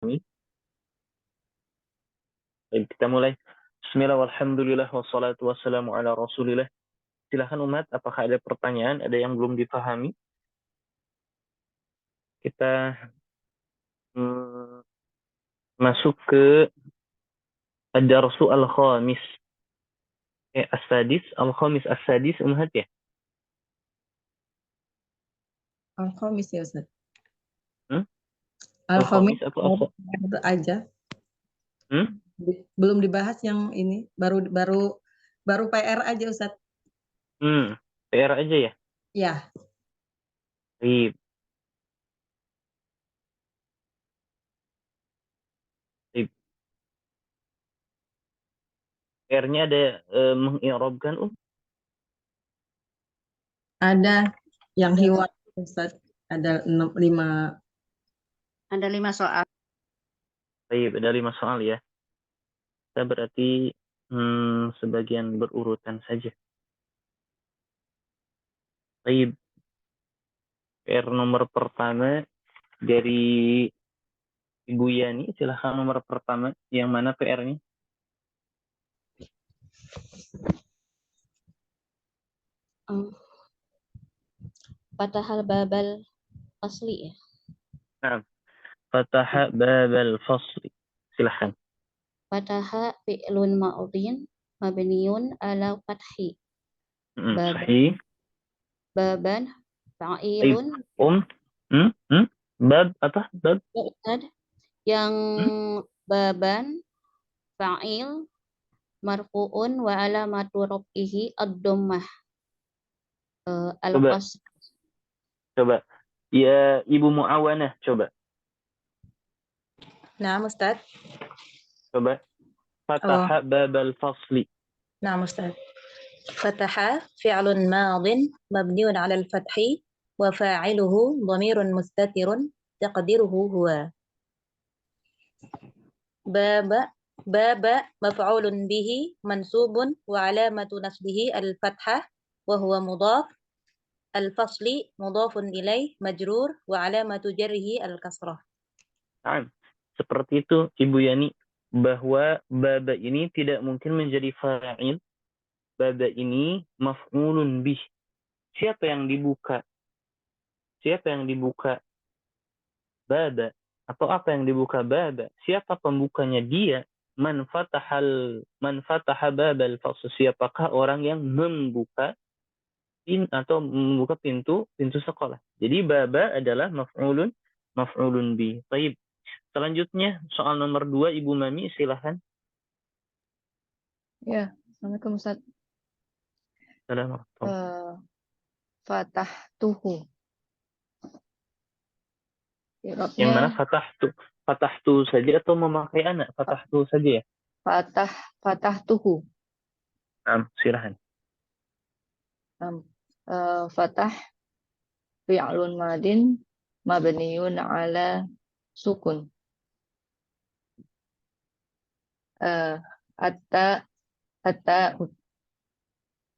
Baik, kita mulai. Bismillah, walhamdulillah, wassalatu wassalamu ala rasulillah. Silahkan umat, apakah ada pertanyaan, ada yang belum dipahami? Kita masuk ke ad-darsu al-khamis. As-sadis, al-khamis as-sadis, umat ya? Al-Khamis ya Ustaz. Al-khamis Al-Khamis atau al itu aja. Hmm? Belum dibahas yang ini, baru PR aja Ustaz. PR aja ya? Ya. Baik. PR-nya ada mengi'rabkan, Ada yang hiwar Ustaz. Ada 5. Ada 5 soal. Baik, ada 5 soal ya. Kita berarti sebagian berurutan saja. Baik. PR nomor pertama dari Ibu Yani, silahkan nomor pertama. Yang mana PR-nya? Fatahal babal fasli ya. Nah, fataha babal fasli. Silahkan. Fataha fi'lun ma'udhin mabniun ala fathi. Sahih. Baban fa'ilun. Bab apa? Bab? Yang baban fa'il marfu'un wa alamatu raf'ihi ad-dhammah. Al-qasr. Coba. Ya, Ibu Muawanah, coba. Nah, Ustaz. Coba. Fataha babal fasli. Nah, Ustaz. Fataha fi'lun madin mabniun 'ala al-fathi wa fa'iluhu dhamirun mustatirun taqdiruhu huwa. Baba maf'ulun bihi mansubun wa 'alamatu nasbihi al-fathah wa huwa mudhaf. Al-fasli mudhafun ilaih majrur wa 'alamatu jarrihi al-kasrah. Nah, seperti itu Ibu Yani, bahwa baba ini tidak mungkin menjadi fa'il. Baba ini maf'ulun bih. Siapa yang dibuka? Siapa yang dibuka? Baba. Atau apa yang dibuka baba? Siapa pembukanya? Dia. Man fataha babal fasl. Siapakah orang yang membuka pintu sekolah. Jadi baba adalah maf'ulun bi. Baik. Selanjutnya soal nomor 2, Ibu Mami, silahkan. Ya, Assalamualaikum Ustaz. Fatahtuhu. Yang mana fatahtu saja atau memakai anak? Fatahtu saja ya? Fatahtuhu. Silahkan. Fatah fi'lun madin mabniun ala sukun. Atta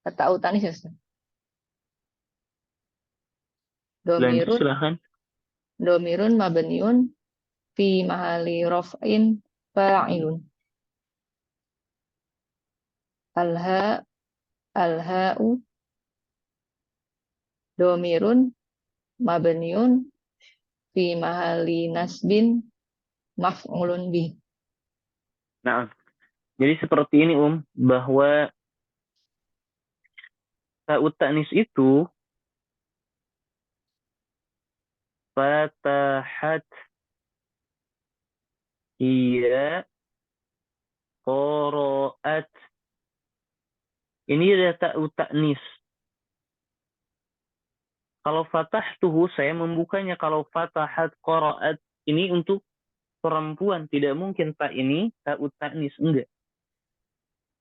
utani Ustaz. Domirun mabniun fi mahali raf'in fa'ilun. Alha'u domirun mabniun fi mahali nasbin maf'ulun bih. Nah, jadi seperti ini bahwa ta'ut ta'nis itu fatahat hiya qara'at. Ini ada ta'ut ta'nis. Kalau fatahtuhu saya membukanya, kalau fatahat qara'at ini untuk perempuan, tidak mungkin tak ini ta'ut ta'nis, enggak.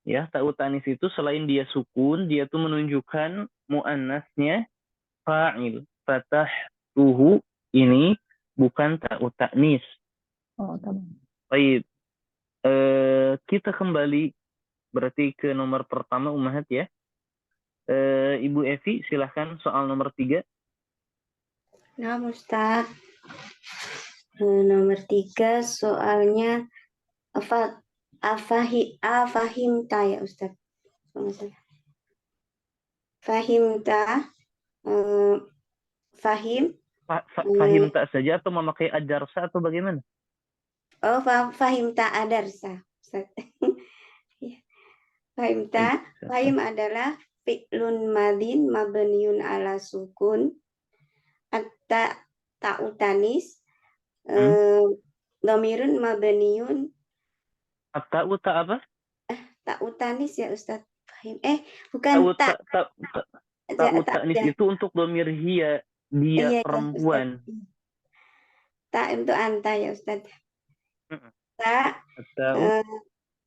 Ya, ta'ut ta'nis itu selain dia sukun, dia tuh menunjukkan muannasnya fa'il. Fatahtuhu ini bukan ta'ut ta'nis. Baik. Kita kembali berarti ke nomor pertama Ummahat ya. Ibu Evi, silahkan soal nomor 3. Nah, Ustaz. Nomor 3 soalnya afahimta ya Ustaz. Kalau nggak salah. Fahimta, fahim, Fahim tak saja atau memakai adarsa atau bagaimana? fahimta adarsa. Ustaz. Ya. Fahimta, fahim adalah fi'lun madin mabniun ala sukun ta'utanis domirun mabniun Ta'uta apa? ta'utanis ya Ustaz. Fahim. Bukan tak. Ta'utanis itu untuk domir dia Iya, perempuan. Ustaz. Tak untuk anta ya Ustaz. Tak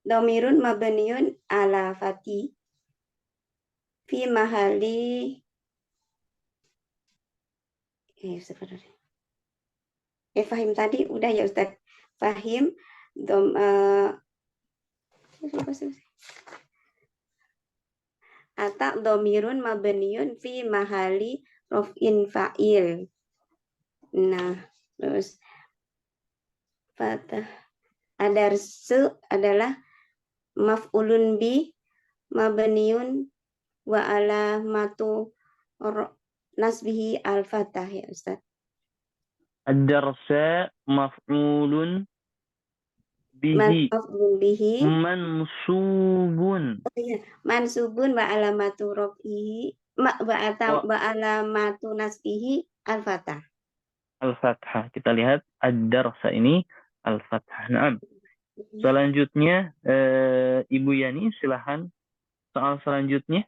domirun mabniun ala fati fi mahali fahim tadi udah ya Ustaz. Fahim atau domirun mabniun fi mahali rof'in fa'il. Nah, terus fatah adarsu adalah maf'ulun bi mabniun wa alamatu nasbihi al-fatah ya Ustaz. Ad-darsa maf'ulun bihi mansubun. Mansubun wa alamatu raf'ihi wa alamatu nasbihi al-fatah. Al-fathah. Kita lihat ad-darsa ini al-fathah. Naam. Selanjutnya Ibu Yani silahkan soal selanjutnya.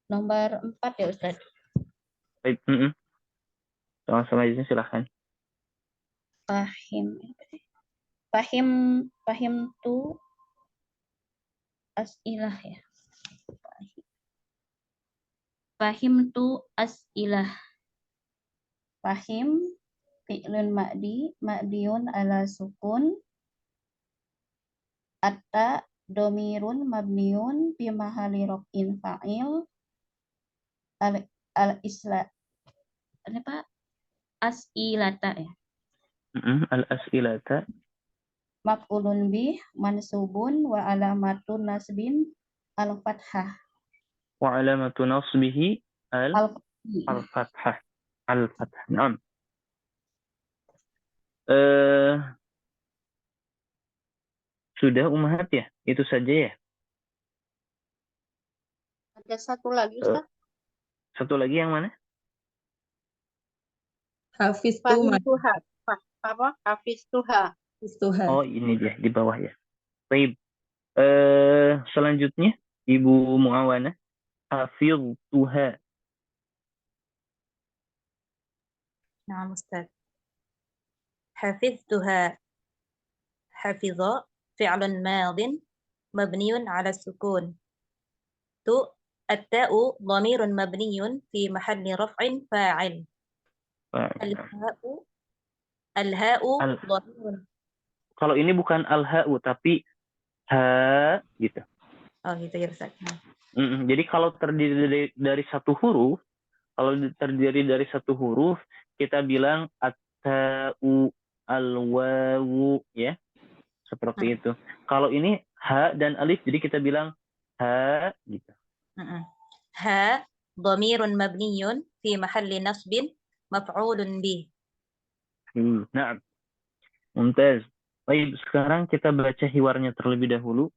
Nomor 4 ya Ustaz. Baik. Soal selanjutnya silahkan. Fahim tu as'ilah ya. Fahim tu as'ilah. Fahim fi'lun ma'diun ala sukun atta domirun mabniun fi mahali raf'in fa'il al-isla apa as'ilata ya. Al-as'ilata Maf'ulun bih mansubun wa alamatun nasbin al-fathah. wa alamatu nasbihi al-fathah. Al-fathah. Naam. Sudah Ummahat ya? Itu saja ya? Ada satu lagi Ustaz. Satu lagi yang mana? Hafiz Tuha. Apa? Hafiz Tuha. Oh, ini dia di bawah ya. Baik. Selanjutnya Ibu Muawana. Hafiztuha. Nah, Ustaz. Hafiztuha. Hafidha fi'lun madin mabniun ala sukun. At-ta'u dhamirun mabniyun fi mahalli raf'in fa'il. Al-ha'u dhamirun. Kalau ini bukan al-ha'u tapi ha gitu. Oh gitu ya Ustaz. Jadi kalau terdiri dari satu huruf, kita bilang at-ta'u, al-wawu ya. Seperti itu. Kalau ini ha dan alif jadi kita bilang ha gitu. Ha dhamirun mabniyun fi mahalli nasbin maf'ulun bih. Nah, mumtaz. Baik, sekarang kita baca hiwarnya terlebih dahulu.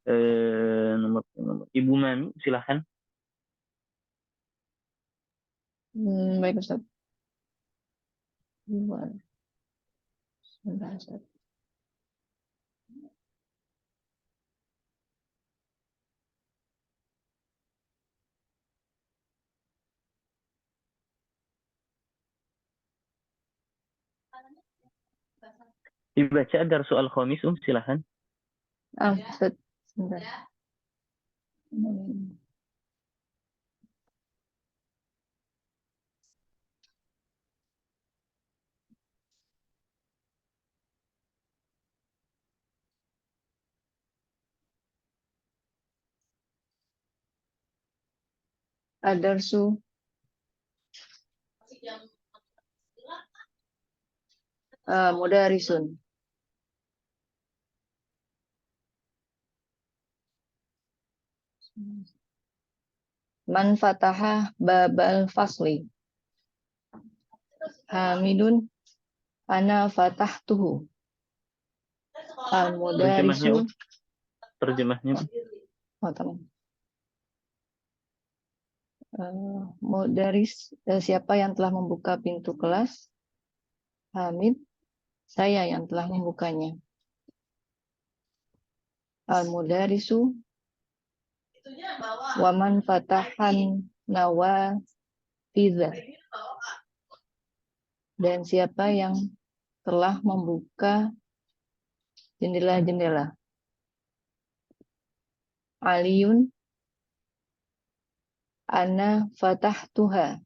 Nomor Ibu Mami, silahkan. Baik Ustaz. Sebentar, Ustaz. Dibaca ada soal khamis, silahkan. Ustaz. Sebentar. Adarsu mudarisun. Man fataha babal fasli. Hamidun ana fatahtuhu. Al-mudarisu. Terjemahnya. Oh, teman. Mudaris, siapa yang telah membuka pintu kelas? Hamid, saya yang telah membukanya. Al-mudarisu waman fatahan nawafidha. Dan siapa yang telah membuka jendela-jendela? Aliyun ana fatahtuha.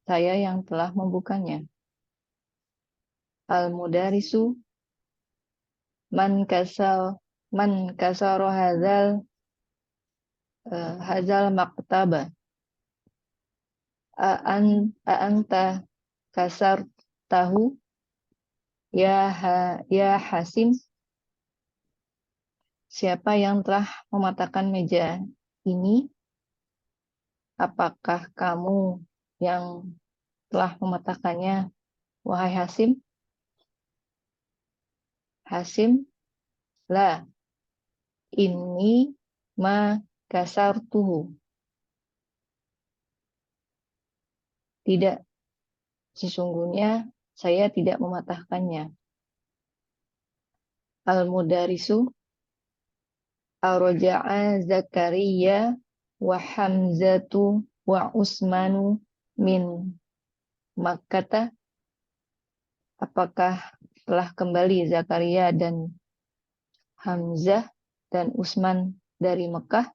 Saya yang telah membukanya. Al-mudarisu man kasara hadzal maktaba. Anta kasar tahu ya Hasim. Siapa yang telah mematahkan meja ini? Apakah kamu yang telah mematahkannya, wahai Hasim? Hasim, la, ini ma kasartuhu. Tidak, sesungguhnya saya tidak mematahkannya. Al-mudarisu arja'a Zakaria wa Hamzatu wa Usmanu min Makkah. Apakah telah kembali Zakaria dan Hamzah dan Utsman dari Mekah?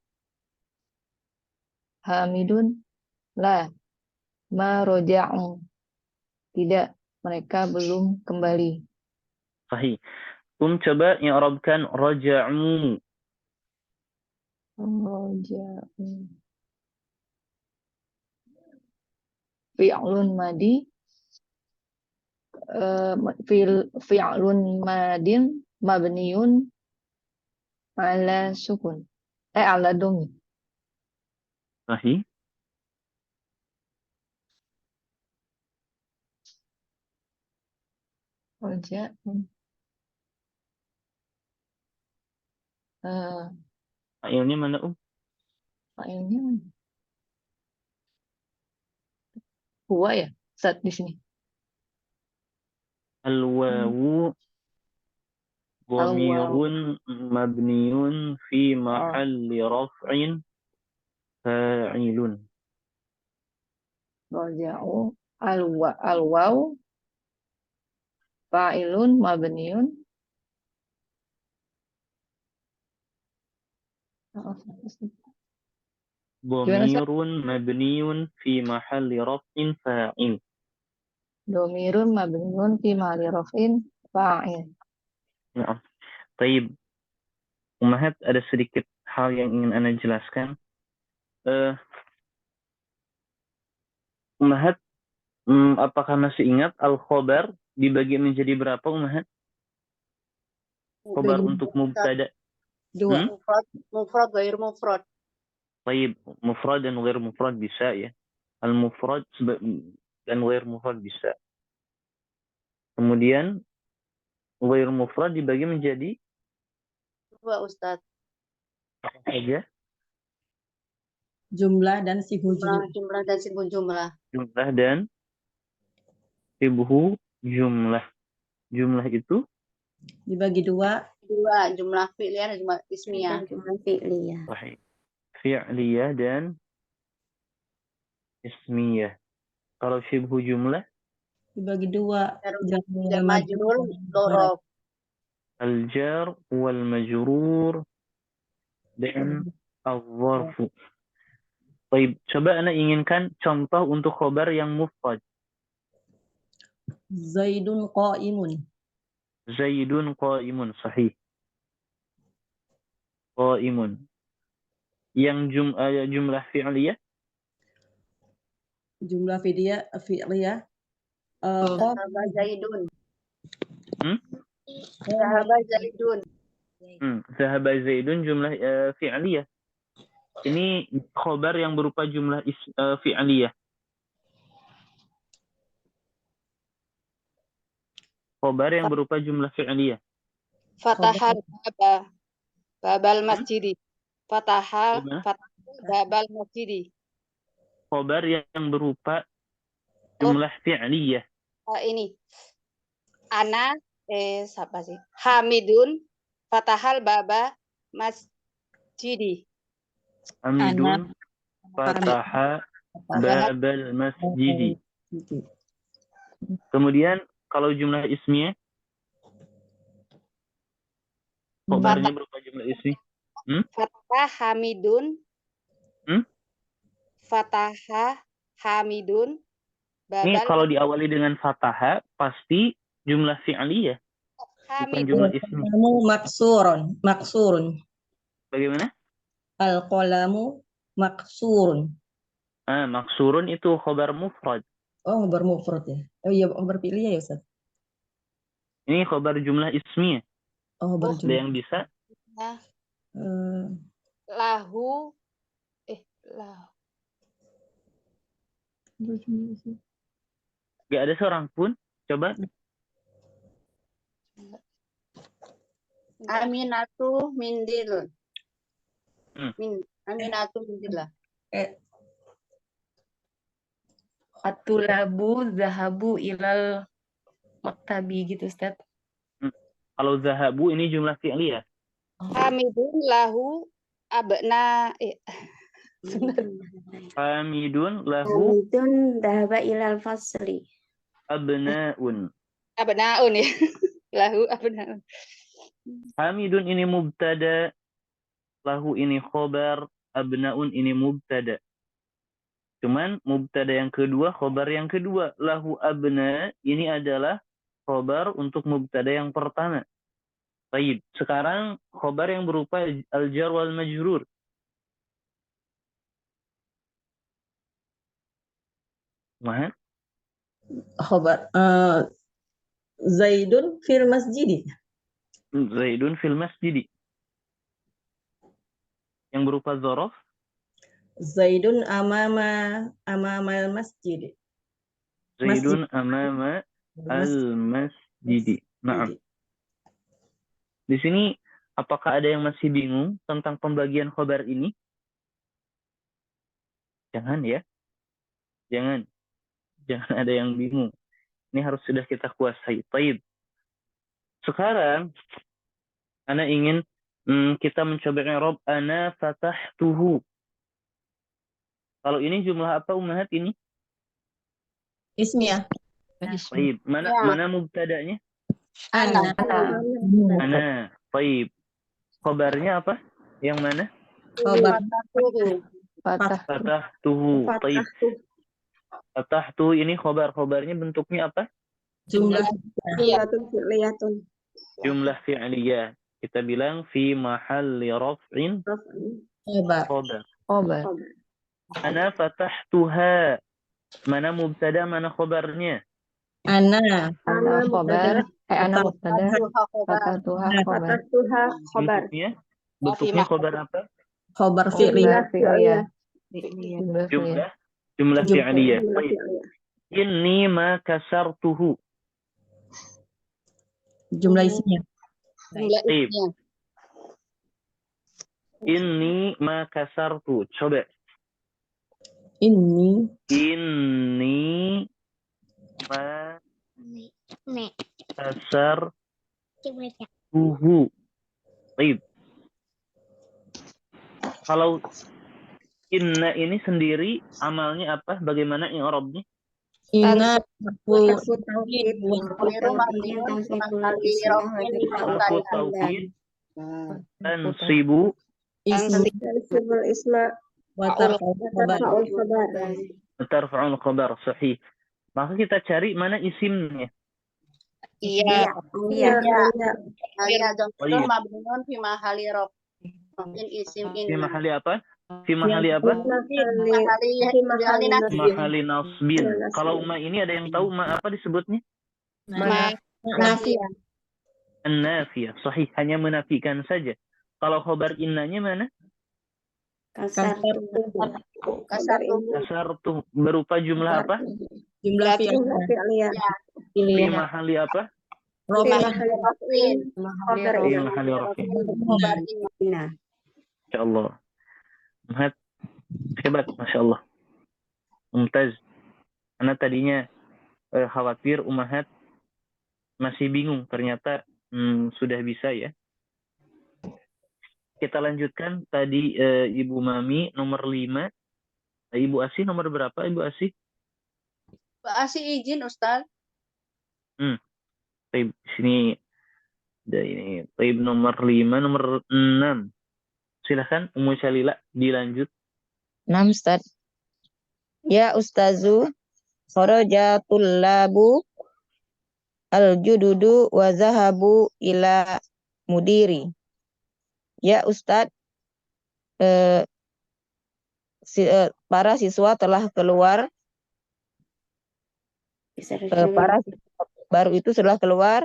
Hamidun, la, ma roja'u. Tidak, mereka belum kembali. Sahih. Coba yang Arabkan raja'u. Roja'u. Fi'lun madi. Fi'lun madin mabniun ala sukun. Ala domi. Sahih. Roja'u. Fa'ilnya mana, Fa'ilnya mana? Huwa ya, saat di sini. Al-wawu dhamirun mabniun fi mahalli raf'in fa'ilun. Roja'u al-waw fa'ilun mabniun. Dhamirun mabniun fi mahalli raf'in fa'il. Domirun mabniun fi mahalli raf'in fa'il. Ya. Baik. Ummahat, ada sedikit hal yang ingin Anda jelaskan. Ummahat, apakah masih ingat al-khobar dibagi menjadi berapa, Ummahat? Khobar untuk mubtada. Dua. Mufrad, ghair mufrad. Baik, mufrad dan ghair mufrad bisa ya. Al-mufrad dan ghair mufrad bisa. Kemudian ghair mufrad dibagi menjadi Dua, Ustaz. apa saja? Jumlah dan sibuk jumlah. Jumlah dan sibuk jumlah. Jumlah dan sibhu jumlah. Jumlah itu Dibagi dua. Dua, jumlah fi'liyah dan jumlah ismiyah. Jumlah fi'liyah. sahih. Fi'liyah dan ismiyah. Kalau sibhu jumlah Dibagi dua. Jar majrur, dhorob. al-jar wal majrur dan al-zarfu. Baik, coba Anda inginkan contoh untuk khobar yang mufrad. Zaidun qa'imun. Zaidun qa'imun, sahih. Qa'imun. Yang jumlah fi'liyah jumlah fi'liyah. Zahaba Zaidun. Hmm? Zahaba Zaidun. Zahaba Zaidun jumlah fi'liyah. Ini khobar yang berupa jumlah fi'liyah. Khobar yang berupa jumlah fi'liyah. Fatahal babal masjidi. Fatahal Gimana? babal masjidi. Khobar yang berupa jumlah fi'liyah. Ini. Ana siapa sih? Hamidun fatahal baba masjidi. Hamidun fataha babal masjidi. Kemudian kalau jumlah ismiyah, khobarnya berupa jumlah ismi. Fatah Hamidun. Fataha Hamidun. Ini Babal kalau diawali dengan fataha pasti jumlah fi'liyah, bukan jumlah ismi. Al-qalamu maksurun. Bagaimana? Al-qalamu maksurun. Maksurun itu khobar mufrad. Oh, khobar mufrad ya. Oh iya, khobar fi'liyah ya, Ustaz. Ini khobar jumlah ismiyah. Oh, khobar Ada yang bisa? lahu Gak ada seorang pun. Coba. Aminatu mindilun. Aminatu mindillah. Atulabu zahabu ilal maktabi gitu, Ustaz. Kalau zahabu ini jumlah fi'liyah. Hamidun lahu abna Hamidun lahu dhahaba ilal fasli. abna'un. Abnaun ya. Lahu abnaun. Hamidun ini mubtada, lahu ini khobar, abna'un ini mubtada. Cuman mubtada yang kedua, khobar yang kedua. Lahu abna ini adalah khobar untuk mubtada yang pertama. Baik, sekarang khobar yang berupa al-jar wal majrur. Mahal? Khobar Zaidun fil masjidi. Zaidun fil masjidi. Yang berupa dzaraf. Zaidun amama al-masjid. Zaidun amama al-masjidi. Naam. Di sini apakah ada yang masih bingung tentang pembagian khobar ini? Jangan ya. Jangan ada yang bingung. Ini harus sudah kita kuasai. Taib. Sekarang ana ingin kita mencoba i'rab ana fatahtuhu. Kalau ini jumlah apa ummahat ini? Ismiyah. Taib. Mana mubtada'nya? Ana. Ana. Taib. Khabarnya apa? Yang mana? Khobar Fatahtuhu. Taib. Fatahtu ini khobarnya bentuknya apa? jumlah Jumlah fi'liyah. Kita bilang fi mahalli raf'in khobar. Ana fatahtuha. Mana mubtada, mana khobarnya? Ana khobar. Ana mubtada. Fatahtuha khobar. Bentuknya khobar apa? khobar fi'liyah. Jumlah fi'liyah. Inni ma kasartuhu. Jumlah ismiyah. Inni ma kasartu. Coba. Inni ma kasartuhu. Baik. Kalau inna ini sendiri amalnya apa? Bagaimana i'rabnya? Inna taukid tansibu isma wa tarfa'ul khabar. Sahih. Maka kita cari mana isimnya. Iya. Mungkin isim Di mahali apa? Fi mahali apa? Fi mahali nasbin. Mahali nasbin. Kalau ma ini ada yang tahu ma apa disebutnya? Nafiyah. An-nafiyah. Sahih, hanya menafikan saja. Kalau khobar innanya mana? Kasar Kasar tuh berupa jumlah apa? Jumlah fi'il. jumlah fi'liyah. Fi mahali apa? Fi mahali raf'in. Khabar Fi inna. mahali rafin. Khabar inna. Insyaallah. Muhammad hebat, Masya Allah. Mumtaz. Karena tadinya khawatir Ummahat masih bingung. Ternyata sudah bisa ya. Kita lanjutkan tadi Ibu Mami nomor 5. Ibu Asih nomor berapa Ibu Asih? Mbak Asi izin Ustaz. Taib sini ada ini. Taib nomor 5, nomor 6. Silahkan Ummu Syalila dilanjut. 6 Ustaz. Ya Ustazu, kharaja tullabu al-jududu wa zahabu ila mudiri. Ya Ustaz, para siswa telah keluar, Bisa para siswa baru itu sudah keluar,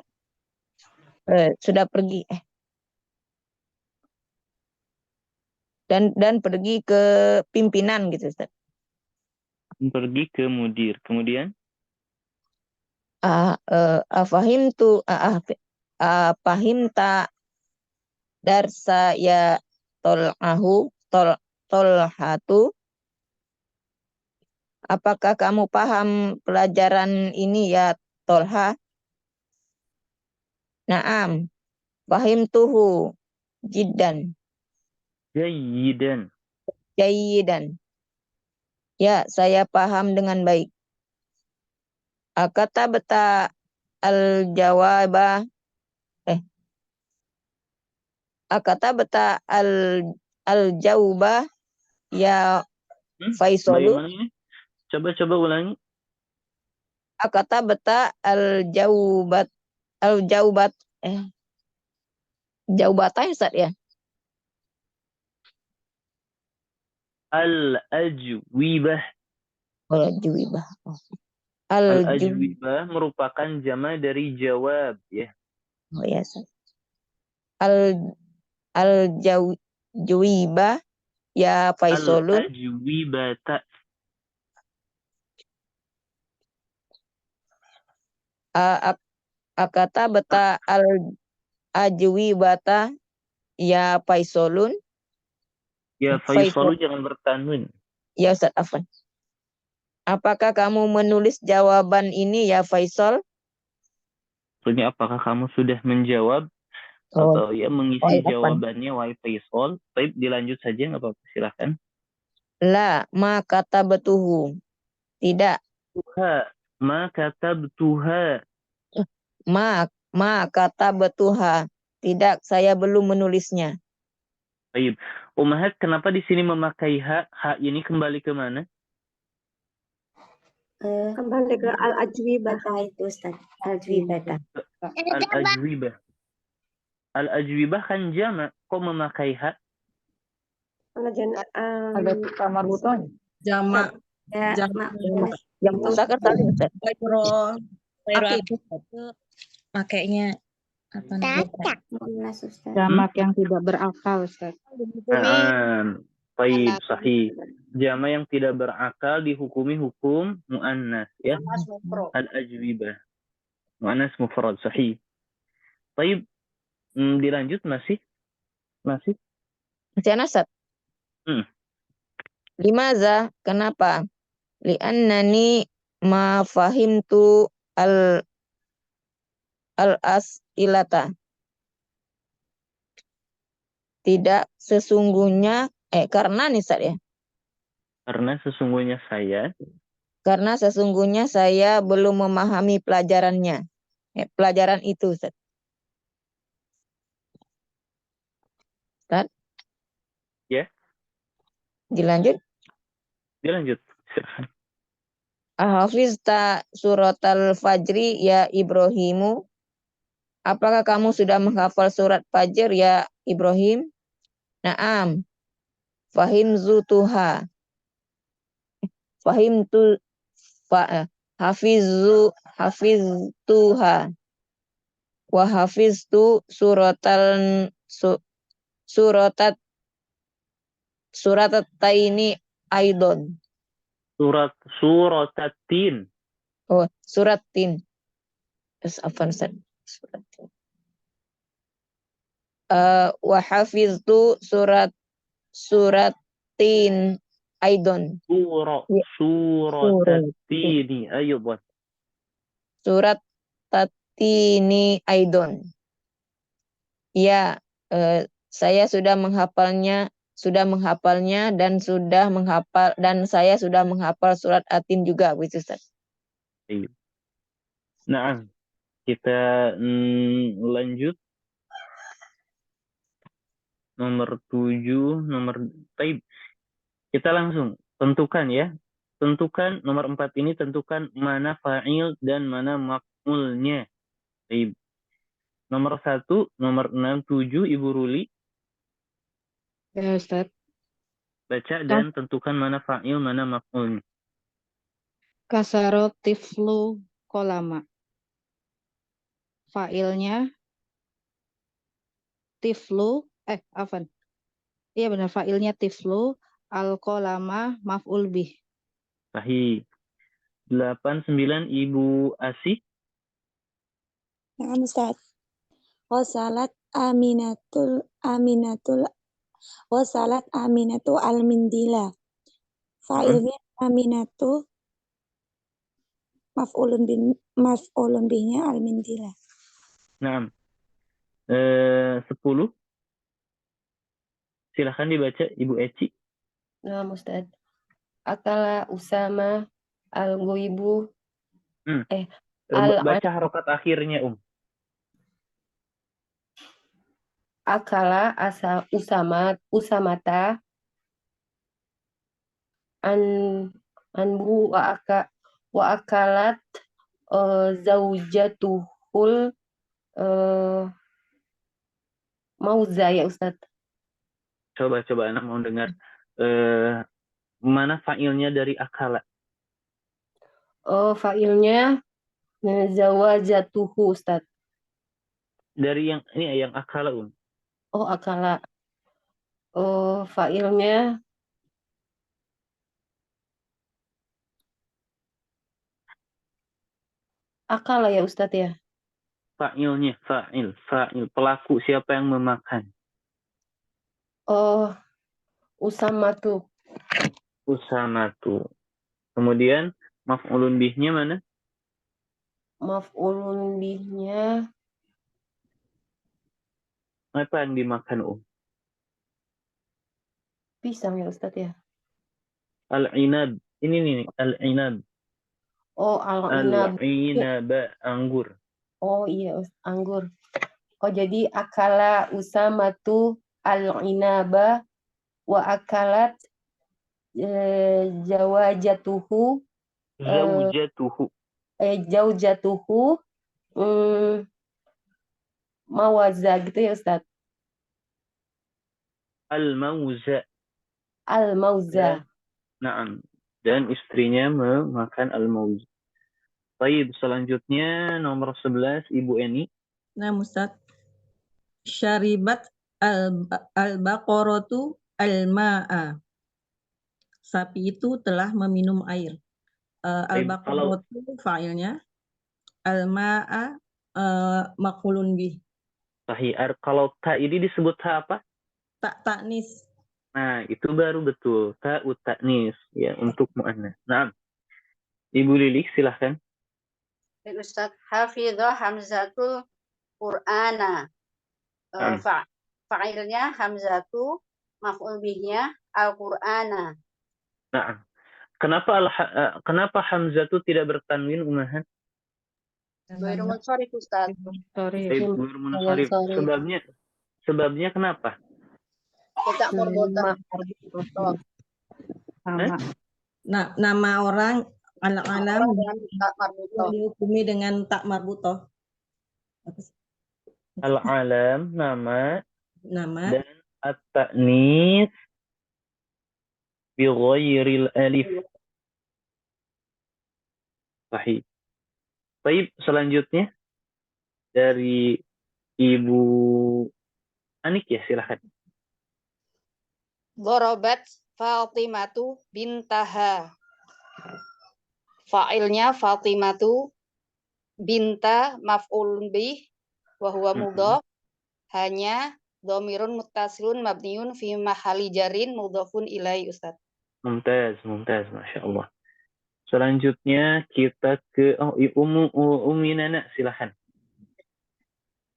sudah pergi, dan pergi ke pimpinan gitu Ustaz. Pergi ke mudir. Kemudian Afahimta darsa ya tolhatu. Apakah kamu paham pelajaran ini ya Tolha? Naam, fahimtuhu jiddan, jayyidan. jayyidan. Ya, saya paham dengan baik. Akatabta al-jawaba akatabta al-jawba ya Faisalu. Bagaimana ini? Coba ulangi. Akatabta al-jawbat jawbata ya Ustaz ya? Al-ajwibah. Al-jawibah. Al-ajwibah merupakan jama dari jawab ya. Oh ya Ustaz. Al-jawibah ya Faisalun. Al-ajwibata. Akatabta al-ajwibata ya Faisalun. Ya Faisalu jangan bertanwin. Ya Ustaz, afwan. Apakah kamu menulis jawaban ini ya Faisal? Maksudnya apakah kamu sudah menjawab atau ya mengisi jawabannya wahai Faisal? Baik, dilanjut saja nggak apa-apa, silahkan. La ma katabtuhu. Tidak. Ma katabtuha. Ma katabtuha. Tidak, saya belum menulisnya. Baik. Ummahat, kenapa di sini memakai ha? Ha ini kembali ke mana? Kembali ke al-ajwibah itu Ustaz. Al-ajwibah. Al-ajwibah. Al-ajwibah kan jama. Kok memakai ha? Ada kamar buton. Jama. Yang musakat tadi Ustaz. Makainya apa namanya? Jamak yang tidak berakal Ustaz. Baik, sahih. Jama yang tidak berakal dihukumi hukum muannas ya. Al-ajwibah. Muannas mufrad, sahih. Baik, dilanjut masih? Masih Ustaz. Limaza? Kenapa? Li'annani ma fahimtu al-as'ilata. Tidak sesungguhnya karena nih Ustaz ya. Karena sesungguhnya saya belum memahami pelajarannya. Pelajaran itu Ustaz. Ustaz? Ya. Dilanjut. Ahafizta surat al-fajri ya Ibrahimu. Apakah kamu sudah menghafal surat Fajr ya Ibrahim? Naam. Fahimzutuha. Hafiztuha. Wa hafiztu surataini aidon. Suratatin. Oh, suratin. Afan Ustaz. Wa hafiztu suratin aidon. Ya, Suratatini. Ayo buat. surat tatini aidon. Ya, saya sudah menghafalnya dan saya sudah menghafal surat Atin juga, Bu Ustaz. Nah, kita lanjut. Nomor 7, taib. Kita langsung tentukan ya. Tentukan nomor 4 ini, tentukan mana fa'il dan mana maf'ulnya. Taib. Nomor 1, nomor 6, 7, Ibu Ruli. Ya, Ustaz. Baca dan tentukan mana fa'il, mana maf'ulnya. Kasaro tiflu kolama. Failnya tiflu, afan. Iya benar, failnya tiflu, al-kolama maf'ul bih. Sahih. 8, 9, Ibu Asih. Nah, Ustaz. Wasalat Aminatul al-Mindila. Fa'ilnya Aminatu maf'ulun bihnya al-Mindila. Nah, 10. Silahkan dibaca Ibu Eci. Nah, Ustaz. Akala Usama al-Goibu. Baca harokat akhirnya, Akala Usamata anbu wa akalat zaujatuhul mauza ya Ustaz. Coba anak mau dengar mana fa'ilnya dari akala. Fa'ilnya zawajatuhu Ustaz. Dari yang ini yang akala, Akala. Fa'ilnya akala ya Ustaz ya. Fa'ilnya, fa'il. Pelaku, siapa yang memakan? Usamatu. Kemudian maf'ulun bihnya mana? Maf'ulun bihnya Apa yang dimakan, pisang ya Ustaz ya. Al-inab. Ini nih, al-inab. Al-inab. Al-inab, anggur. Iya, anggur. Jadi akala Usamatu al-inaba wa akalat zawajatuhu jaujatuhu mawaza gitu ya Ustaz. Al-mauza. Naam. Dan istrinya memakan al-mauza. Baik, selanjutnya nomor 11 Ibu Eni. Nah, Ustaz. Syaribat al-baqaratu al-ma'a. Sapi itu telah meminum air. Al-baqaratu fa'ilnya. Al-ma'a maqulun bih. Sahih. Kalau ta ini disebut ta apa? Ta'nis. Nah, itu baru betul. Ta'ut ta'nis. Ya, untuk mu'annas. Nah, Ibu Lilik, silahkan. Ustaz, hafidhah hamzatul Qur'ana. Fa'ilnya hamzatu, maf'ul bihnya al-Qur'ana. Nah, kenapa hamzatu tidak bertanwin, Umahan? Ghairu munsharif, Ustaz. Sebabnya kenapa? Tidak marbutah. Nah, nama orang alam dihukumi dengan tak marbutoh. Al-alam, nama. Dan at-ta'nis bighairil alif. Sahih. Baik, selanjutnya dari Ibu Anik ya, silahkan. Dorobat Fatimatu bintaha. Fa'ilnya Fatimatu, binta maf'ulun bih wa huwa mudhaf, hanya dhamirun muttasilun mabniun fi mahalli jarin mudhafun ilaihi, Ustaz. Mumtaz, Masya Allah. Selanjutnya kita ke Ummi Nana, silahkan.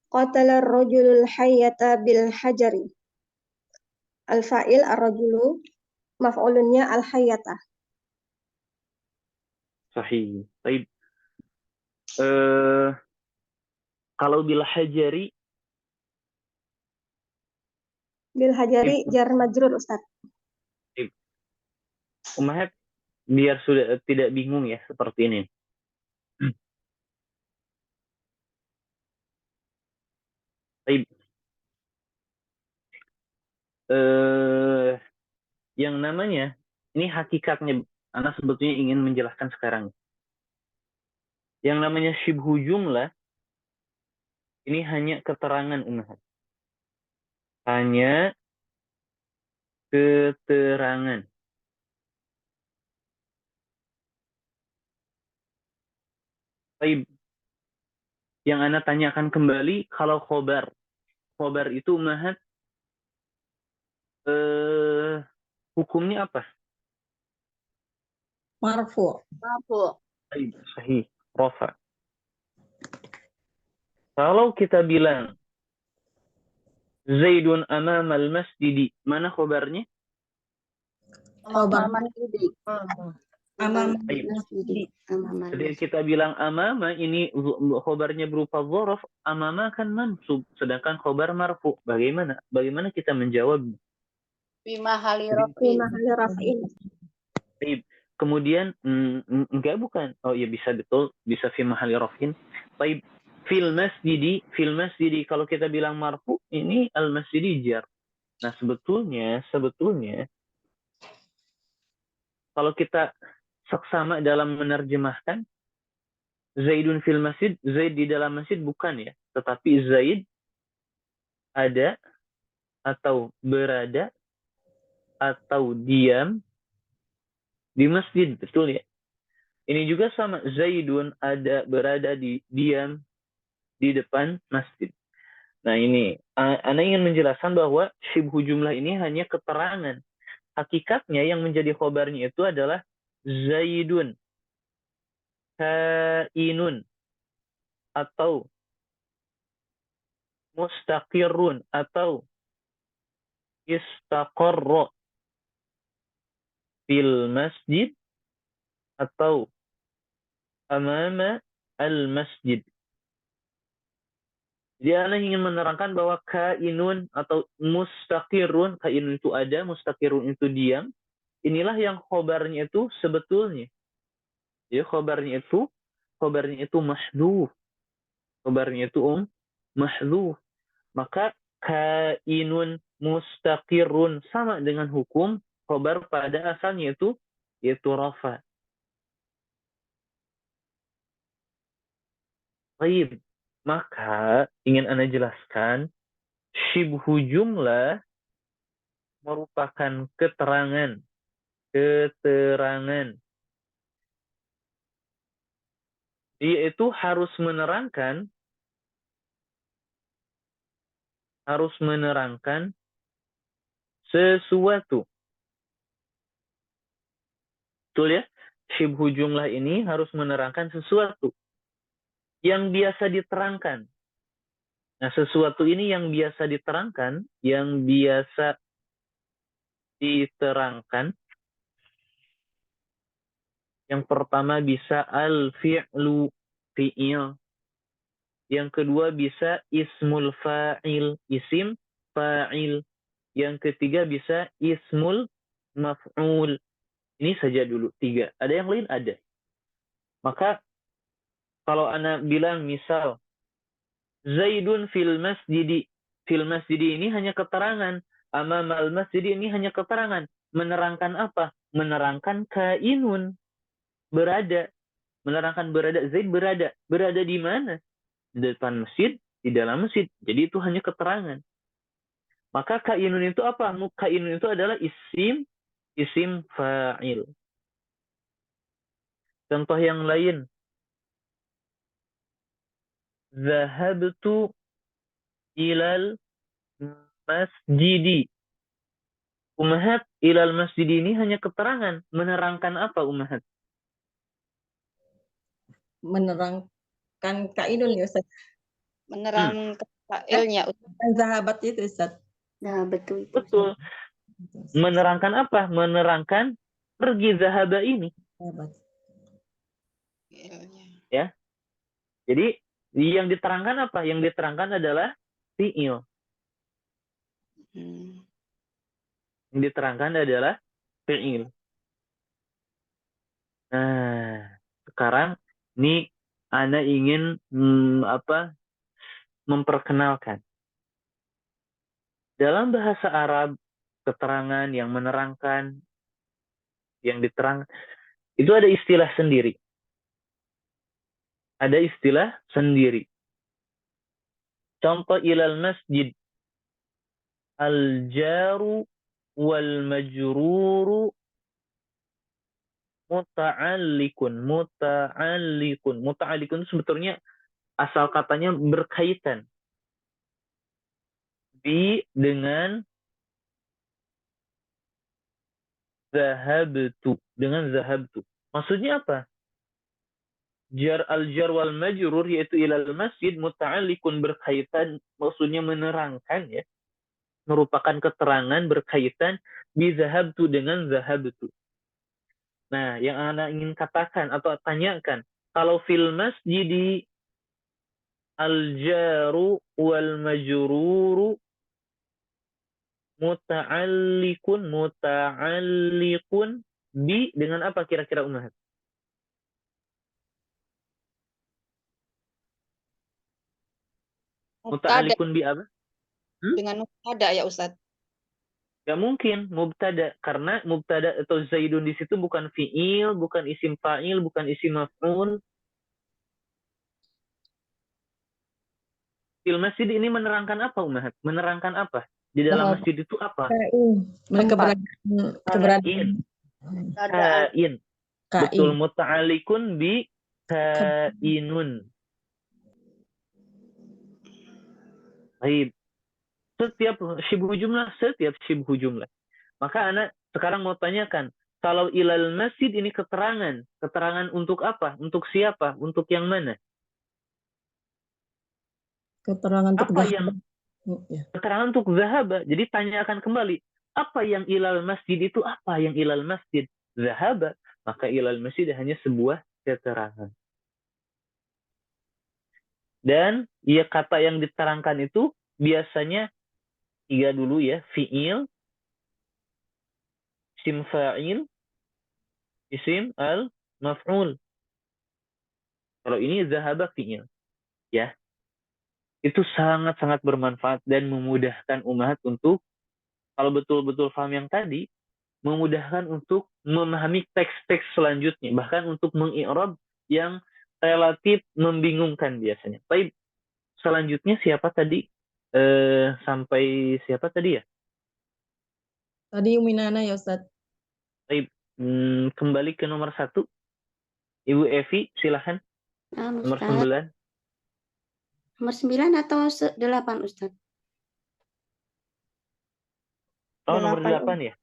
Qatala ar-rajulul hayyata bil hajari. Al-fa'il ar-rajulu, maf'ulunnya al-hayyata. Sahih. Baik. Kalau bil hajari, Bil hajari jar majrur, Ustaz. Ummahat, biar sudah tidak bingung ya seperti ini. Baik. Yang namanya, ini hakikatnya, Ana sebetulnya ingin menjelaskan sekarang. Yang namanya syibhu jumlah, ini hanya keterangan ummahat. Hanya keterangan. Baik. Yang Ana tanyakan kembali, kalau khobar itu ummahat, hukumnya apa? Marfu. Baik, sahih, rafa. Kalau kita bilang Zaidun amamal masjidi, mana khobarnya? Jadi kita bilang amama, ini khobarnya berupa dzaraf, amama kan mansub, sedangkan khobar marfu. Bagaimana kita menjawab? Fi mahalli raf'in. Kemudian bukan. Oh iya, bisa, betul, bisa fi mahalli raf'in. Baik, fil masjidi kalau kita bilang marfu, ini al masjidi jar. Nah, sebetulnya kalau kita seksama dalam menerjemahkan Zaidun fil masjid, Zaid di dalam masjid bukan ya, tetapi Zaid ada atau berada atau diam di masjid, betul ya? Ini juga sama, Zaidun berada diam di depan masjid. Nah, ini Ana ingin menjelaskan bahwa syibhu jumlah ini hanya keterangan. Hakikatnya yang menjadi khobarnya itu adalah Zaidun, kainun, atau mustaqirrun, atau istaqarra fil masjid, atau amama al masjid. Jadi Ana ingin menerangkan bahwa kainun atau mustaqirrun, kainun itu ada, mustaqirrun itu diam. Inilah yang khobarnya itu sebetulnya. Jadi khobarnya itu mahdhuf. Khobarnya itu mahdhuf. Maka kainun mustaqirrun sama dengan hukum khobar pada asalnya itu yaitu rafa. Baik. Maka ingin Anda jelaskan, syibhu jumlah merupakan keterangan. Dia itu harus menerangkan sesuatu. Betul ya? Syibhu jumlah ini harus menerangkan sesuatu yang biasa diterangkan. Nah, sesuatu ini yang biasa diterangkan, yang pertama bisa al-fi'lu, fi'il. Yang kedua bisa ismul fa'il, isim fa'il. Yang ketiga bisa ismul maf'ul. Ini saja dulu 3. Ada yang lain? Ada. Maka kalau Ana bilang misal Zaidun fil masjidi. Fil masjidi ini hanya keterangan. Amamal masjidi ini hanya keterangan. Menerangkan apa? menerangkan kainun, berada. Menerangkan berada, Zaid berada. Berada di mana? Di depan masjid, di dalam masjid. Jadi itu hanya keterangan. Maka kainun itu apa? Kainun itu adalah isim fa'il. Contoh yang lain. Zahabtu ilal masjidi. Ummahat ilal masjid ini hanya keterangan. Menerangkan apa ummahat? Menerangkan kainun ya Ustaz. Menerangkan fa'ilnya. Kan zahabat itu Ustaz. Nah, betul itu. Betul. Menerangkan apa? Menerangkan pergi zahaba ini. Zahabat. Ya. Jadi yang diterangkan apa? Yang diterangkan adalah fi'il. Yang diterangkan adalah fi'il. Nah, sekarang ini Ana ingin memperkenalkan. Dalam bahasa Arab, keterangan yang menerangkan, yang diterang, itu ada istilah sendiri. Ada istilah sendiri. Contoh ilal masjid. Al-jaru wal majruru muta'allikun. Muta'allikun sebetulnya asal katanya berkaitan. Dengan zahabtu. Dengan zahabtu. Maksudnya apa? Al-jar wal majrur yaitu ilal masjid muta'allikun berkaitan, maksudnya menerangkan ya. Merupakan keterangan berkaitan bi zahabtu dengan zahabtu. Nah, yang Anda ingin katakan atau tanyakan, kalau fil masjidi al-jaru wal majruru muta'allikun bi dengan apa kira-kira ummahat? Muta'allikun bi apa? Dengan mubtada ya Ustaz. Gak mungkin mubtada, karena mubtada atau zaidun di situ bukan fi'il, bukan isim fa'il, bukan isim maf'ul. Fil masjid ini menerangkan apa ummahat? Menerangkan apa? Di dalam masjid itu apa? Keberadaan. Kain. Betul, muta'allikun bi kainun. Baik. Setiap syibhu jumlah. Maka anak sekarang mau tanyakan, kalau ilal masjid ini keterangan untuk apa? Untuk siapa? Untuk yang mana? Keterangan untuk keterangan untuk zahaba. Jadi tanyakan kembali, apa yang ilal masjid itu? Apa yang ilal masjid? Zahaba. Maka ilal masjid hanya sebuah keterangan. Dan ya kata yang diterangkan itu biasanya 3 dulu ya, fi'il, isim fa'il, isim al-maf'ul. Kalau ini zahaba fi'il. Ya. Itu sangat-sangat bermanfaat dan memudahkan ummahat untuk, kalau betul-betul paham yang tadi, memudahkan untuk memahami teks-teks selanjutnya. Bahkan untuk mengi'rab yang relatif membingungkan biasanya. Baik, selanjutnya siapa tadi? Sampai siapa tadi ya? Tadi Uminana ya Ustaz. Baik, kembali ke nomor 1. Ibu Evi, silahkan. Nomor 9. Nomor 9 atau 8 Ustaz? Oh, nomor 8 ya?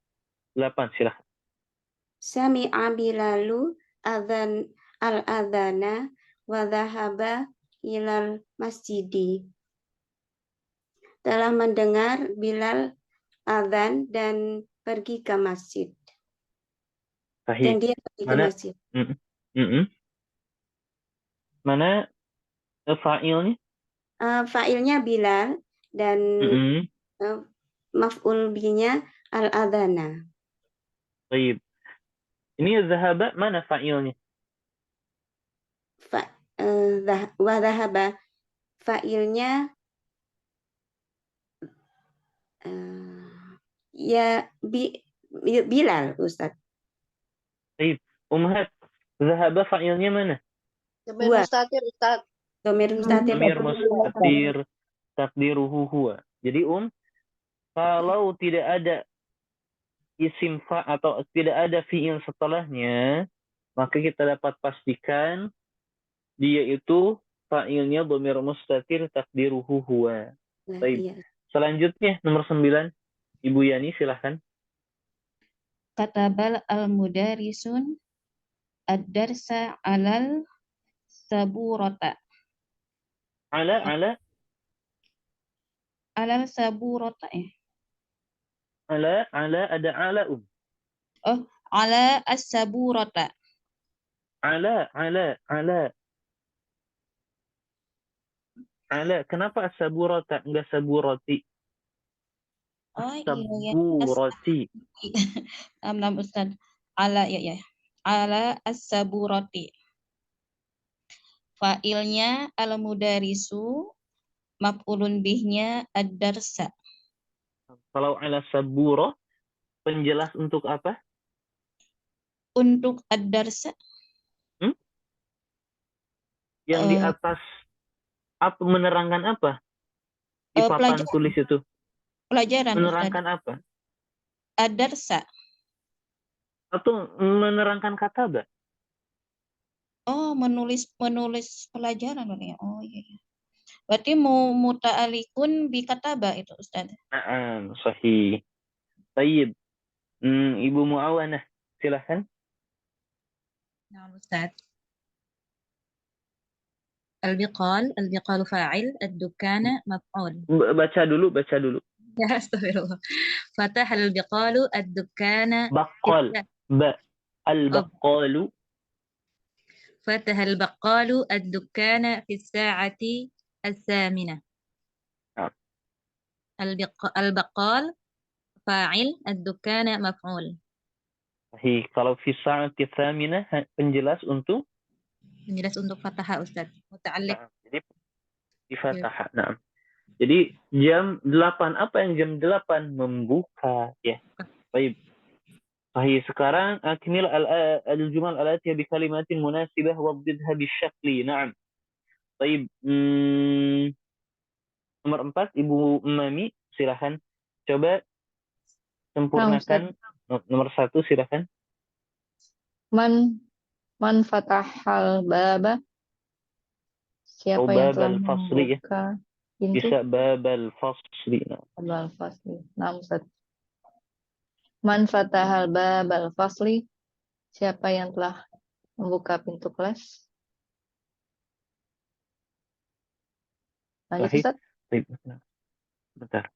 8, silahkan. Sami'a Bilalu al-adhana wa dhahaba ilal masjidi. Telah mendengar Bilal azan dan pergi ke masjid. Sahih. Dan dia pergi ke masjid. Mana fa'ilnya? Fa'ilnya Bilal dan maf'ul bihi-nya al-adhana. Baik. Ini zahaba mana fa'ilnya? Wa dhahaba fa'ilnya ya Bilal Ustaz. Baik. Umhat, zahaba fa'ilnya mana? Domir Huwa. mustatir, Ustaz. Domir mustatir. Dhamir mustatir takdiruhu huwa. Jadi kalau tidak ada isim fa atau tidak ada fi'il setelahnya, maka kita dapat pastikan dia itu fa'ilnya dhamir mustatir takdiruhu huwa. Nah, Baik. iya. Selanjutnya nomor 9, Ibu Yani silahkan. Katabal al-mudarisun ad-darsa alal saburata. Ala Alal saburata ya. ada ala Oh, ala as-saburata. ala. Kenapa as-saburata enggak saburati? Oh iya ya. Saburati. Nam Ustaz. Ala ya. Ala as-saburati. Fa'ilnya al-mudarisu, maf'ulun bihnya ad-darsa. Kalau ala sabura, penjelas untuk apa? Untuk ad-darsa. Yang di atas apa, menerangkan apa? Di papan Pelajaran. tulis itu. Pelajaran Menerangkan Ustaz. apa? Ad-darsa. Atau menerangkan kata. Oh, menulis pelajaran ya. Oh iya. Berarti muta'alikun bi kataba itu Ustaz. Naam, sahih. Tayyib. Ibu Muawanah, silahkan. Nah, Ustaz. Al-biqalu fa'il, ad-dukana maf'ul. Baca dulu. Ya, astagfirullah. Fatah al-biqalu ad-dukana. Baqqal. Al-baqqalu. فتح البقال الدكان في الساعة الثامنة. البقال فاعل الدكان مفعول. Kalau fi sa'ati tsaminah penjelas untuk fathah Ustaz. Muta'alliq. Jadi di fathah. Nah. Jadi jam 8, apa yang jam 8? Membuka ya. Baik. Sahih. Sekarang akmil al-jumal al-atiyah bi kalimatin munasibah wabdidha bisyakli. Naam. Baik. Nomor 4, Ibu Mami, silahkan. Coba sempurnakan. Nomor 1, silahkan. Man fatahal baba. Siapa yang telah membuka pintu? Bisa babal fasli. Babal fasli. Nah, Ustaz. Man fatahal babal fasli. Siapa yang telah membuka pintu kelas? Lanjut, Ustaz. Bentar.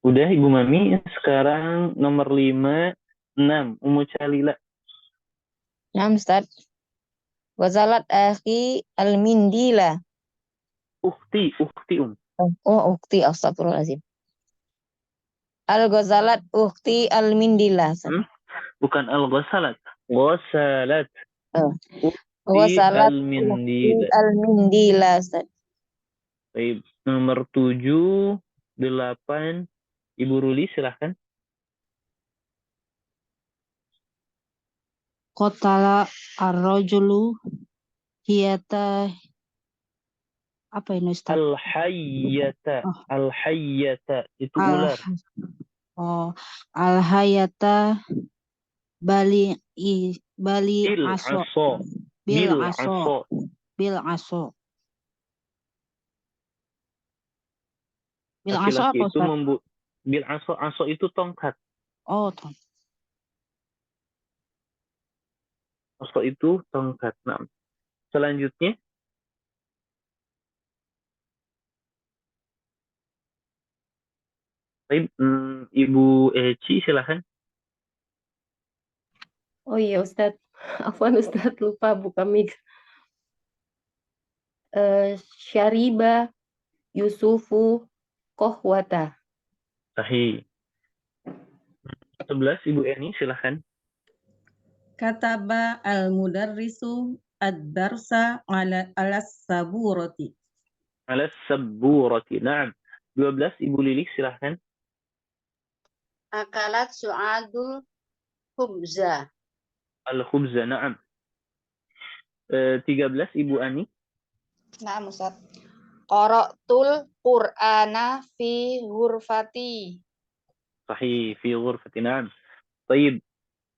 Udah Ibu Mami. Sekarang nomor 5, 6, Ummu Calila. Nah, Ustaz. Wazalat akhi al-mindila. Ukhti. Oh, ukhti, astagfirullahaladzim. Al-ghazalat ukhti al-mindila. Bukan al-ghasalat. Ghasalat. Ghasalat al-mindila. Al-mindila, Ustaz. Baik. Nomor 7, 8, Ibu Ruli, silahkan. Qatala ar-rajulu hiyata, apa ini Ustaz? Al-hayyata itu ular. Al-hayata bil aso. Laki-laki apa, itu Ustaz? bil aso itu tongkat. Oh, tongkat. Aso itu tongkat. Nah, selanjutnya Ibu Eci, silahkan. Oh iya Ustadz, afwan Ustadz, lupa buka mic. Syariba Yusufu Kohwata. Sahih. 11, Ibu Eni, silahkan. Kataba al-mudarrisu ad-darsa ala saburati. Ala sabburati. Naam. 12 Ibu Lilik silahkan. Akalat su'adul khubza. Al-khubza. Naam. 13 Ibu Ani. Naam Ustaz. Qara'tul Qur'ana fi ghurfati. Sahih. Fi ghurfati. Naam. Taib.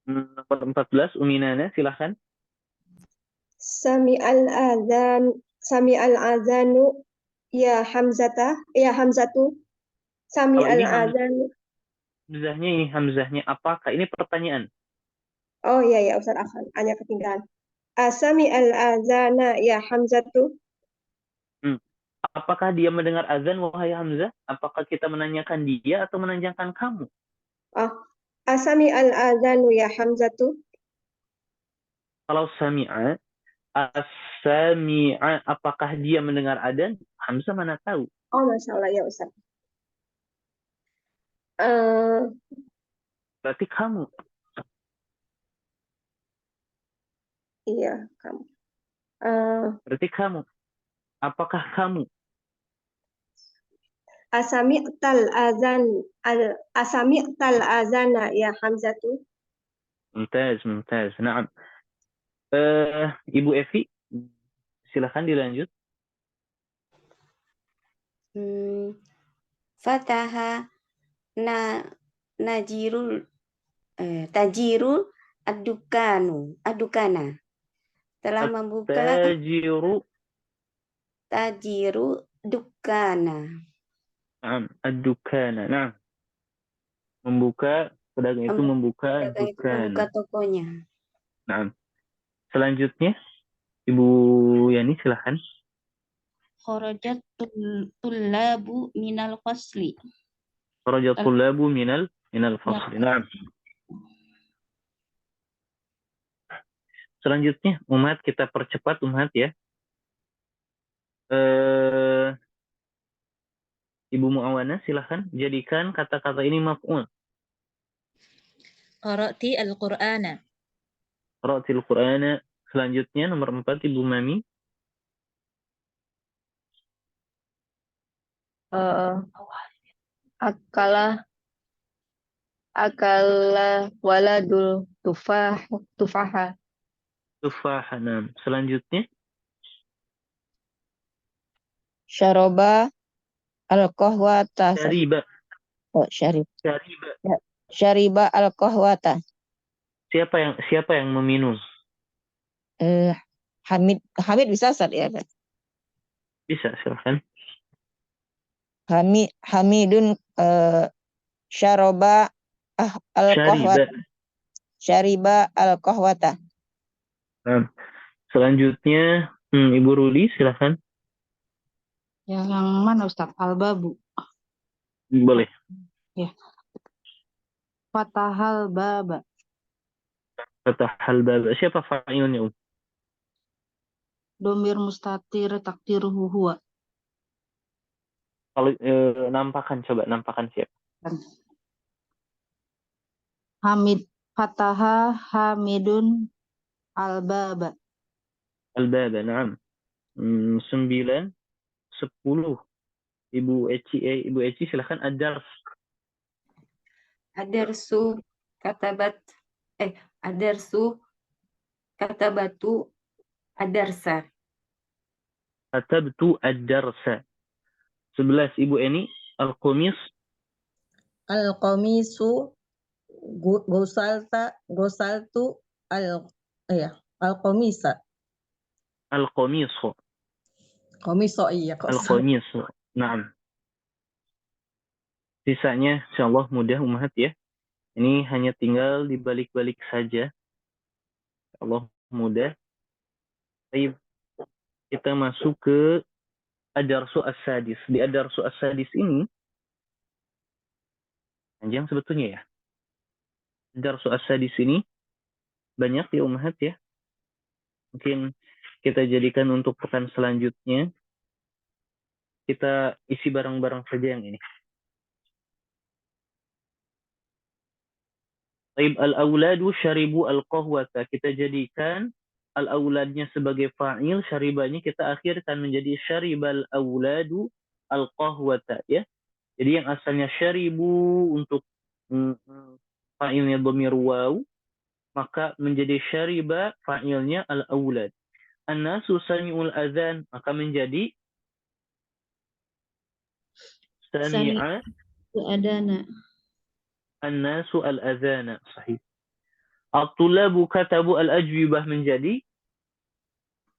Nomor 14 Umi Nana silahkan. Sami'al azanu ya Hamzatu Kalau Sami'al ini azanu. hamzahnya apakah? Ini pertanyaan. Oh iya ya Ustaz, hanya ketinggalan. Sami'al azana ya Hamzatu. Apakah dia mendengar azan, wahai Hamzah? Apakah kita menanyakan dia atau menanyakan kamu? Sami'al azanu ya Hamzatu. Kalau sami'a, as-sami'a, apakah dia mendengar adzan? Hamzah mana tahu. Oh, Masya Allah ya Ustaz. Berarti kamu. Iya, kamu. Berarti kamu. Apakah kamu? Asami'tal azana ya Hamzatu. Mumtaz. Naam. Ibu Evi, silakan dilanjut. Fataha tajiru adukana. Telah membuka tajiru dukana. Ad-dukana. Nah, membuka, pedagang itu membuka dukana. Tokonya. Nah, selanjutnya Ibu Yani silahkan. Kharajat tullabu minal fasli. Kharajat tullabu minal fasli. Nah. Selanjutnya umat, kita percepat umat ya. Ibu Muawana silahkan jadikan kata-kata ini maf'ul. Qara'ti al-Qur'ana. Qara'til Qur'ana. Selanjutnya nomor 4 Ibu Mami. Akala waladul tufaha. Tufaha. Selanjutnya Syaroba al-qahwata. syariba. Oh, syariba al-qahwata. Siapa yang meminum? Hamid bisa Ustaz ya? Bisa, silahkan. Hamidun syaroba al-qahwata. Syariba al-qahwata. Nah, selanjutnya Ibu Ruli silahkan. Yang mana Ustaz? Al-babu. Boleh. Ya. Fatahal baba. Fatahal baba. Siapa fa'ilnya? Domir mustatir takdiruhu huwa. Kalau nampakkan siapa? Hamid. Fataha Hamidun al-baba. Al-baba, na'am. 9, 10. Ibu Eci silahkan. Ad-dars. Adarsu katabatu adarsa. Katabtu ad-darsa. 11 Ibu Eni. Al-qamis. Al-qamisu gosaltu al-qamisa. Al-qamisu. Qamiso iya kok. Al-qamisu. Naam. Sisanya insyaallah mudah umat ya. Ini hanya tinggal dibalik-balik saja. Allah mudah. Baik. Kita masuk ke Ad-Darsu As-Sadis. Di Ad-Darsu As-Sadis ini panjang sebetulnya ya. Ad-Darsu As-Sadis ini banyak ya umat ya. Mungkin kita jadikan untuk pekan selanjutnya. Kita isi bareng-bareng saja yang ini. Taib al-auladu syaribu al-qahwata. Kita jadikan al-auladnya sebagai fa'il, syaribanya kita akhirkan menjadi syaribal auladu al-qahwata, ya. Jadi yang asalnya syaribu untuk fa'ilnya dhamir waw, maka menjadi syariba fa'ilnya al-aulad. An-nasu sami'ul adzan, maka menjadi sami'a Adana. an-nasu al-adzana. Sahih. At-tulabu katabu al-ajwibah menjadi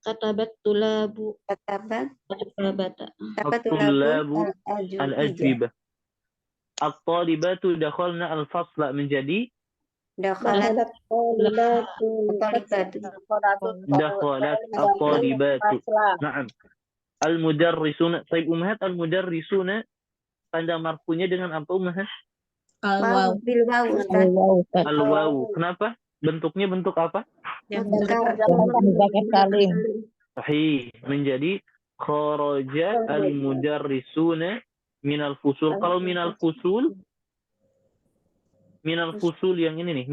Katabat tulabu. Katabat Katabata. at-tulabu al-ajwibah. al-ajwibah. At-talibatu dakhalna al-fasla menjadi Dakhalat talibatu dakhalat at-talibatu. Naam. Al-mudarrisuna. Taib ummahat, al-mudarrisuna tanda marfunya dengan apa ummahat? Al-waw. Bil waw, Ustaz. Al-waw, Ustaz. Al-waw. Kenapa? Bentuknya bentuk apa? Muzakkar salim. Sahih. Menjadi kharaja al-mudarrisuna minal fusul. Kalau minal fusul yang ini nih,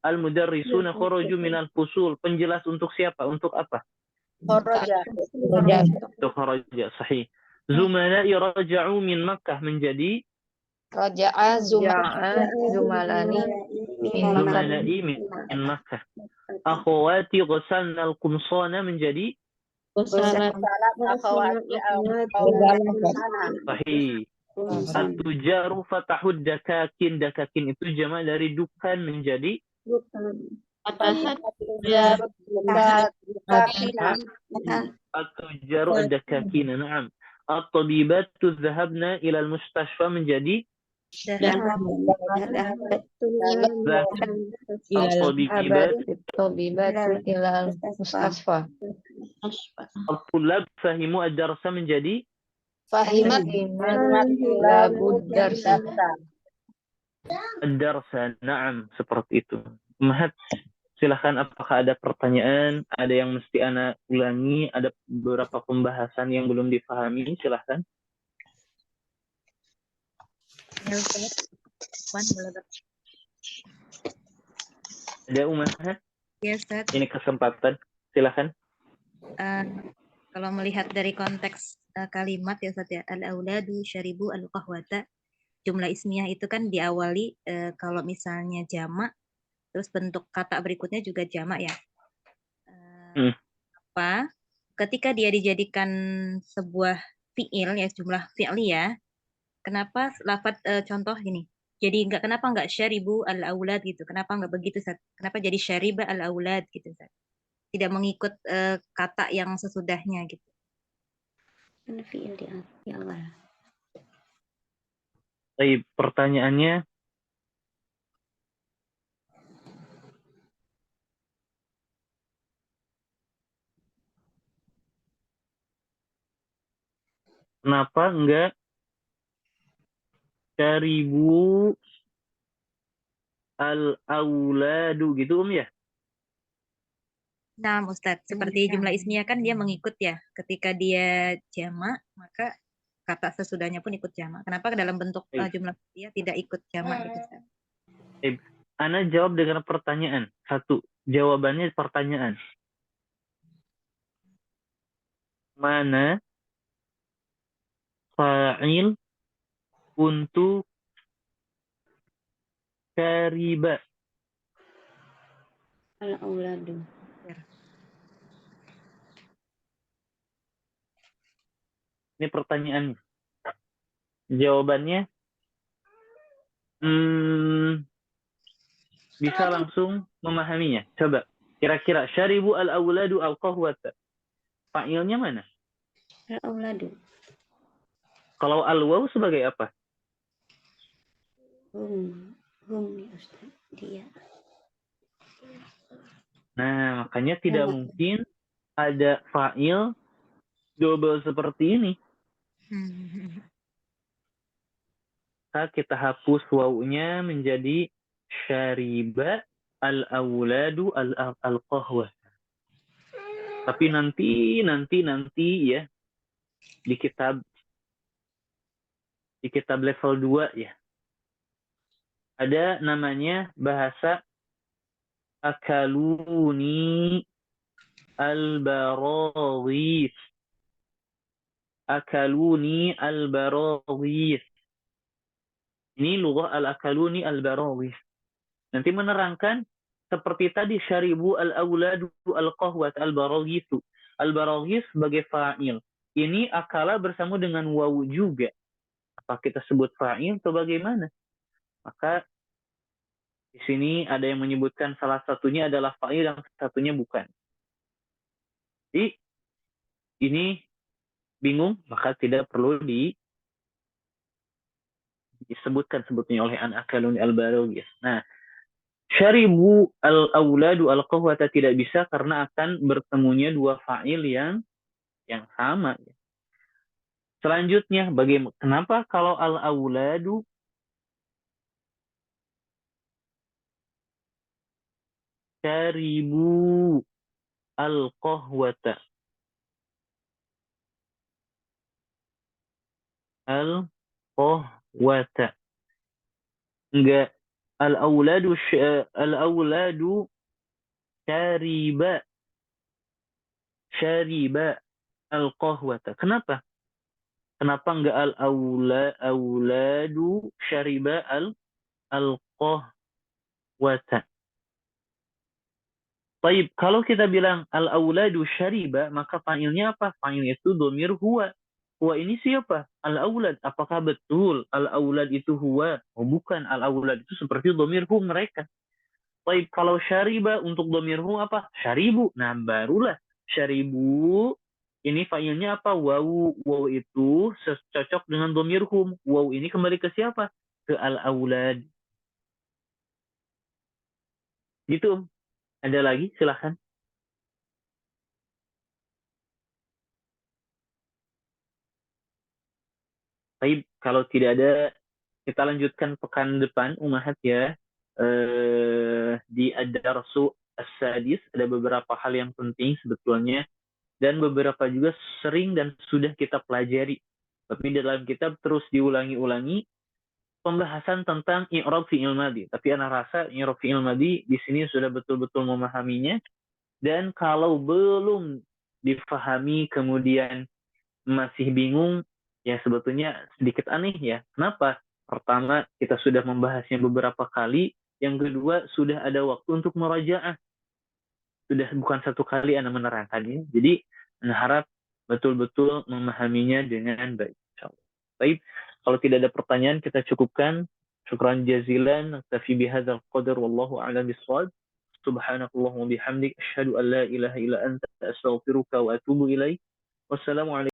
al-mudarrisuna kharaju minal fusul. Penjelas untuk siapa? Untuk apa? Kharaja. Untuk kharaja. Sahih. Zumala'i raja'u min Makkah menjadi Raja'a Zumalani min Makkah. Zumala'i min Makkah. Akhwati ghasalna al-qumsana menjadi Kosalat. sahih. At-tujaru fatahud dakakin. Dakakin itu jama' dari dukan menjadi Atahat. at-tujaru ad-dakakin. Naam. At-tabibatu dhahabna ila al-mustashfa menjadi Tabibatu ilal mustasfa. At-tulab fahimu ad-darsa menjadi Fahimat Labud darsa. ad-darsa. Naam, seperti itu. Mahat, silahkan apakah ada pertanyaan, ada yang mesti ana ulangi, ada beberapa pembahasan yang belum difahami, silahkan. Ya, Ustaz. Ada Umahat? Ya, Ustaz. Ini kesempatan, silahkan. Kalau melihat dari konteks kalimat ya Ustaz ya, al-auladu syaribu al-qahwata, jumlah ismiyah itu kan diawali kalau misalnya jamak, terus bentuk kata berikutnya juga jamak ya. Apa? Ketika dia dijadikan sebuah fi'il ya, jumlah fi'liyah, kenapa lafaz contoh gini? Jadi kenapa enggak syaribu al-aulad gitu? Kenapa enggak begitu, Ustaz? Kenapa jadi syariba al-aulad gitu, Ustaz? Tidak mengikut kata yang sesudahnya gitu. Fi'il di awal. Baik, pertanyaannya kenapa enggak syaribu al-auladu gitu ya? Nah, Ustadz, seperti jumlah ismiyah kan dia mengikut ya. Ketika dia jamak, maka kata sesudahnya pun ikut jamak. Kenapa dalam bentuk jumlah ismiyah tidak ikut jamak gitu, Ustadz? Ana jawab dengan pertanyaan. Satu, jawabannya pertanyaan. Mana fa'il untuk syariba? Al-auladu. Ini pertanyaan. Jawabannya bisa langsung memahaminya. Coba. Kira-kira syaribu al-auladu al-qahwata. Fa'ilnya mana? Al-auladu. Kalau al-waw sebagai apa? Hum ya Ustaz. Dia. Nah, makanya tidak mungkin ada fa'il double seperti ini. Kita hapus wawunya menjadi syariba al-auladu al-qahwa. Tapi nanti ya di kitab level 2 ya. Ada namanya bahasa akaluni al-baraghis. Akaluni al-baraghis. Ini lughah al-akaluni al-baraghis. Nanti menerangkan seperti tadi syaribu al-auladu al-qahwat al-baraghisu. Al-baraghis sebagai fa'il. Ini akala bersama dengan wawu juga. Apa kita sebut fa'il atau bagaimana? Maka di sini ada yang menyebutkan salah satunya adalah fa'il dan satunya bukan. Jadi ini bingung, maka tidak perlu disebutkan sebutnya oleh an-akaluni al-baraghis. Nah, syaribu al-auladu al-qahwata tidak bisa karena akan bertemunya dua fa'il yang sama. Selanjutnya, kenapa kalau al-auladu syaribu al-qahwata? Al-qahwata. Enggak. Al-auladu syariba al-qahwata. Kenapa? Kenapa enggak al-auladu syariba al-qahwata? Baik, kalau kita bilang al-auladu syariba, maka fa'ilnya apa? Fa'ilnya itu dhamir huwa. Huwa ini siapa? Al-aulad. Apakah betul al-aulad itu huwa? Oh, bukan. Al-aulad itu seperti dhamir hu mereka. Baik, kalau syariba untuk dhamir hu apa? Syaribu. Nah, barulah syaribu ini fa'ilnya apa? Wawu. Wawu itu cocok dengan dhamir hum. Wawu ini kembali ke siapa? Ke al-aulad. Gitu. Ada lagi? Silahkan. Baik, kalau tidak ada, kita lanjutkan pekan depan, Umahat ya. Di ad-darsu as-sadis, ada beberapa hal yang penting sebetulnya. Dan beberapa juga sering dan sudah kita pelajari. Tapi dalam kitab terus diulangi-ulangi pembahasan tentang i'rab fi'il madhi. Tapi ana rasa i'rab fi'il madhi di sini sudah betul-betul memahaminya. Dan kalau belum difahami kemudian masih bingung, ya sebetulnya sedikit aneh ya. Kenapa? Pertama, kita sudah membahasnya beberapa kali. Yang kedua, sudah ada waktu untuk merajaah. Sudah bukan satu kali Anda menerangkannya. Jadi, Anda harap betul-betul memahaminya dengan baik. Baik, kalau tidak ada pertanyaan, kita cukupkan. Syukran jazilan. Naktafi bihadzal qadar. Wallahu a'lam bishawab. Subhanakallahumma bihamdik. Asyhadu an la ilaha illa anta astaghfiruka wa atubu ilaik. Wassalamualaikum.